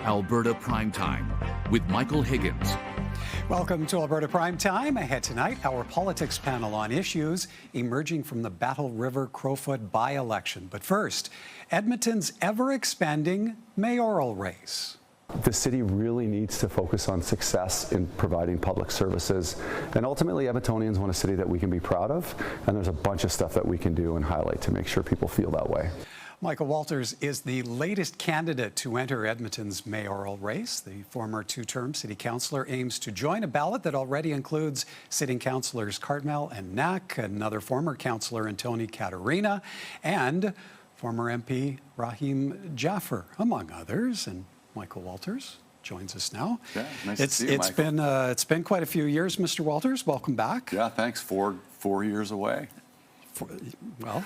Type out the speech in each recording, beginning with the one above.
Alberta Primetime with Michael Higgins. Welcome to Alberta Primetime. Ahead tonight, our politics panel on issues emerging from the Battle River Crowfoot by-election. But first, Edmonton's ever-expanding mayoral race. The city really needs to focus on success in providing public services. And ultimately, Edmontonians want a city that we can be proud of. And there's a bunch of stuff that we can do and highlight to make sure people feel that way. Michael Walters is the latest candidate to enter Edmonton's mayoral race. The former two-term city councillor aims to join a ballot that already includes sitting councillors Cartmel and Knack, another former councillor Tony Katerina, and former MP Rahim Jaffer, among others. And Michael Walters joins us now. Yeah, nice to see you, Michael. It's been quite a few years, Mr. Walters. Welcome back. Yeah, thanks. Four years away. Well,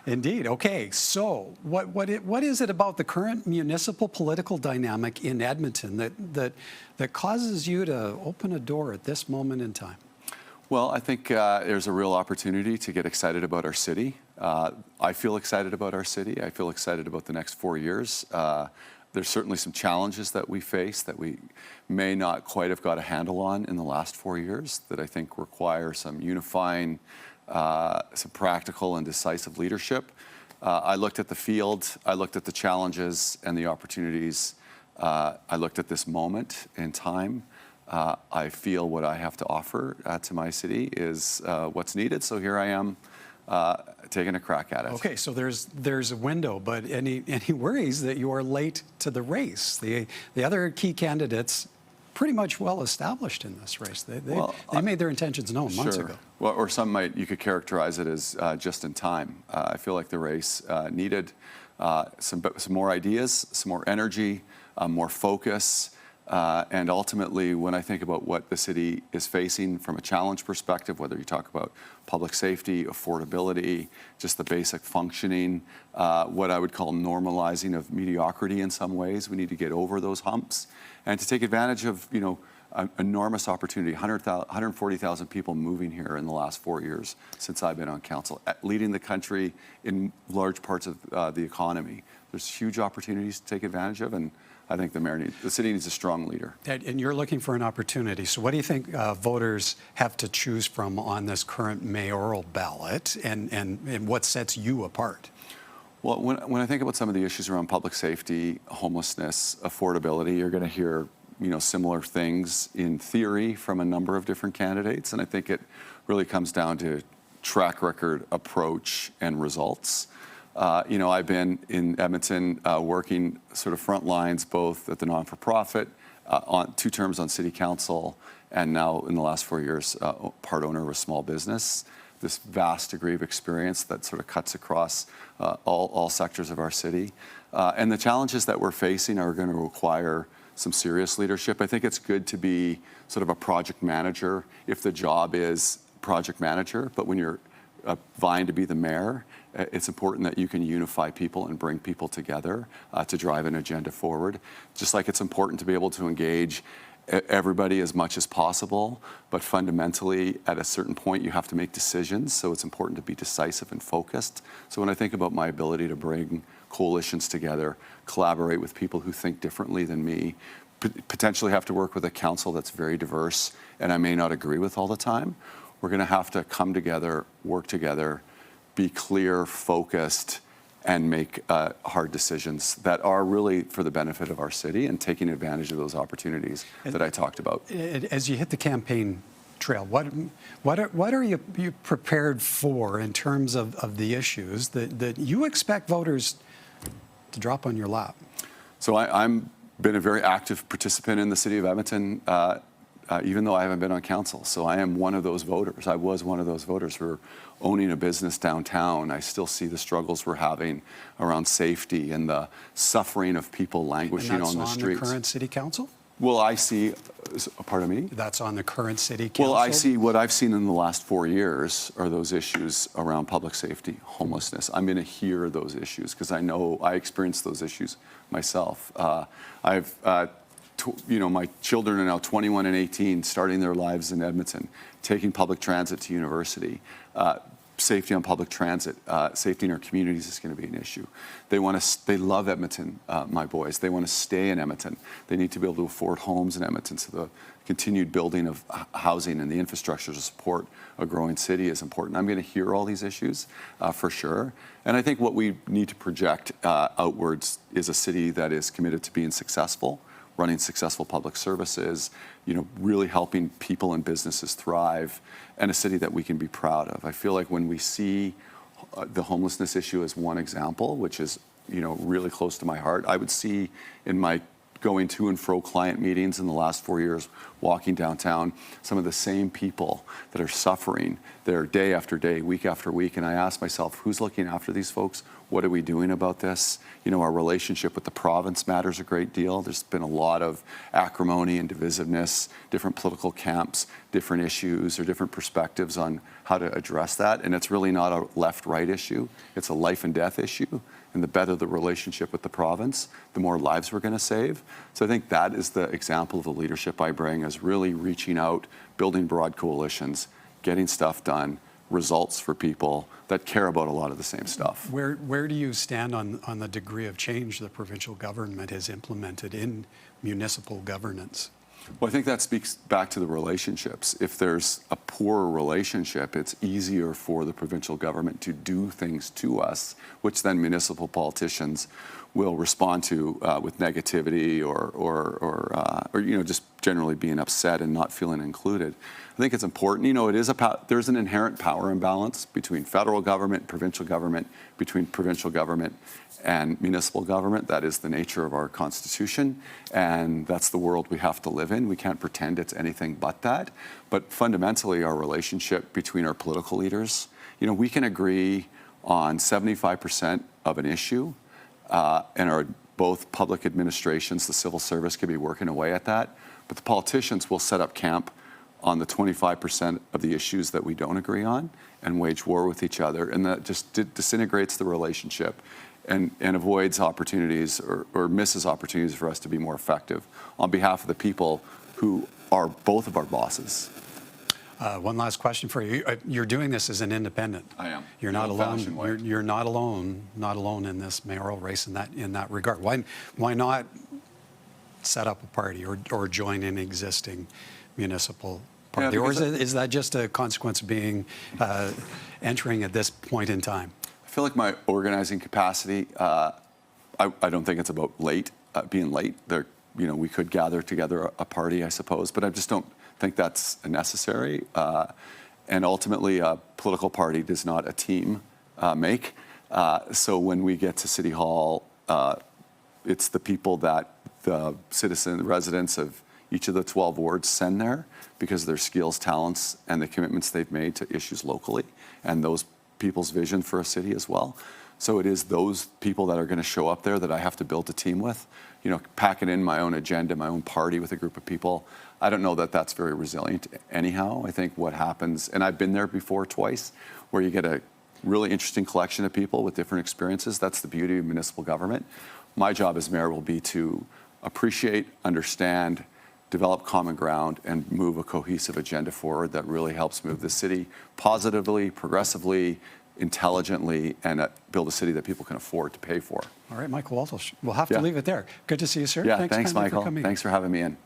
indeed. Okay, so what is it about the current municipal political dynamic in Edmonton that causes you to open a door at this moment in time? Well, I think there's a real opportunity to get excited about our city. I feel excited about our city. I feel excited about the next 4 years. There's certainly some challenges that we face that we may not quite have got a handle on in the last 4 years that I think require some unifying, some practical and decisive leadership. I looked at the field, I looked at the challenges and the opportunities. I looked at this moment in time. I feel what I have to offer to my city is what's needed. So here I am taking a crack at it. Okay, so there's a window, but any worries that you are late to the race? The other key candidates pretty much well established in this race. They made their intentions known months ago. Well, or you could characterize it as just in time. I feel like the race needed some more ideas, some more energy, more focus. And ultimately, when I think about what the city is facing from a challenge perspective, whether you talk about public safety, affordability, just the basic functioning, what I would call normalizing of mediocrity in some ways, we need to get over those humps and to take advantage of, an enormous opportunity. 140,000 people moving here in the last 4 years since I've been on council, leading the country in large parts of the economy. There's huge opportunities to take advantage of, and I think the city needs a strong leader. And you're looking for an opportunity. So what do you think voters have to choose from on this current mayoral ballot, and what sets you apart? Well, when I think about some of the issues around public safety, homelessness, affordability, you're going to hear similar things in theory from a number of different candidates. And I think it really comes down to track record, approach, and results. I've been in Edmonton working sort of front lines, both at the non-for-profit, on 2 terms on city council, and now in the last 4 years, part owner of a small business. This vast degree of experience that sort of cuts across all sectors of our city. And the challenges that we're facing are going to require some serious leadership. I think it's good to be sort of a project manager if the job is project manager, but when you're vying to be the mayor, it's important that you can unify people and bring people together to drive an agenda forward. Just like it's important to be able to engage everybody as much as possible, but fundamentally at a certain point you have to make decisions, so it's important to be decisive and focused. So when I think about my ability to bring coalitions together, collaborate with people who think differently than me, potentially have to work with a council that's very diverse and I may not agree with all the time, we're going to have to come together, work together, be clear, focused, and make hard decisions that are really for the benefit of our city and taking advantage of those opportunities that I talked about. As you hit the campaign trail, what are you prepared for in terms of the issues that you expect voters to drop on your lap? So I'm been a very active participant in the city of Edmonton, even though I haven't been on council. So I am one of those voters. I was one of those voters who are owning a business downtown. I still see the struggles we're having around safety and the suffering of people languishing on the streets. And that's on the current city council? Well, I see, pardon me? That's on the current city council? Well, I see what I've seen in the last 4 years are those issues around public safety, homelessness. I'm going to hear those issues because I know I experienced those issues myself. My children are now 21 and 18, starting their lives in Edmonton, taking public transit to university. safety on public transit, safety in our communities is going to be an issue. They love Edmonton, my boys. They want to stay in Edmonton. They need to be able to afford homes in Edmonton. So the continued building of housing and the infrastructure to support a growing city is important. I'm going to hear all these issues for sure. And I think what we need to project outwards is a city that is committed to being successful, running successful public services, really helping people and businesses thrive, and a city that we can be proud of. I feel like when we see the homelessness issue as one example, which is really close to my heart, I would see in my going to and fro client meetings in the last 4 years, walking downtown, some of the same people that are suffering there day after day, week after week. And I ask myself, who's looking after these folks? What are we doing about this? Our relationship with the province matters a great deal. There's been a lot of acrimony and divisiveness, different political camps, different issues or different perspectives on how to address that. And it's really not a left-right issue. It's a life and death issue. And the better the relationship with the province, the more lives we're going to save. So I think that is the example of the leadership I bring, is really reaching out, building broad coalitions, getting stuff done, results for people that care about a lot of the same stuff. Where do you stand on the degree of change the provincial government has implemented in municipal governance? Well, I think that speaks back to the relationships. If there's a poor relationship, it's easier for the provincial government to do things to us, which then municipal politicians will respond to with negativity or just generally being upset and not feeling included. I think it's important. There's an inherent power imbalance between federal government, provincial government, between provincial government and municipal government. That is the nature of our Constitution, and that's the world we have to live in. We can't pretend it's anything but that. But fundamentally, our relationship between our political leaders, we can agree on 75% of an issue, and both public administrations, the civil service, could be working away at that. But the politicians will set up camp on the 25% of the issues that we don't agree on and wage war with each other. And that just disintegrates the relationship and avoids opportunities or misses opportunities for us to be more effective on behalf of the people who are both of our bosses. One last question for you. You're doing this as an independent. I am. You're not alone. You're not alone. Not alone in this mayoral race in that regard. Why not set up a party or join an existing municipal party? Or is that just a consequence of being entering at this point in time? I feel like my organizing capacity, I don't think it's about being late. We could gather together a party, I suppose, but I just don't think that's necessary. And ultimately, a political party does not a team make. So when we get to City Hall, it's the people that the residents of each of the 12 wards send there because of their skills, talents, and the commitments they've made to issues locally and those people's vision for a city as well. So it is those people that are going to show up there that I have to build a team with, packing in my own agenda, my own party with a group of people. I don't know that that's very resilient anyhow. I think what happens, and I've been there before twice, where you get a really interesting collection of people with different experiences. That's the beauty of municipal government. My job as mayor will be to appreciate, understand, develop common ground, and move a cohesive agenda forward that really helps move the city positively, progressively, intelligently, and build a city that people can afford to pay for. All right, Michael Walters. We'll have to leave it there. Good to see you, sir. Yeah, thanks, kindly Michael. for coming. Thanks for having me in.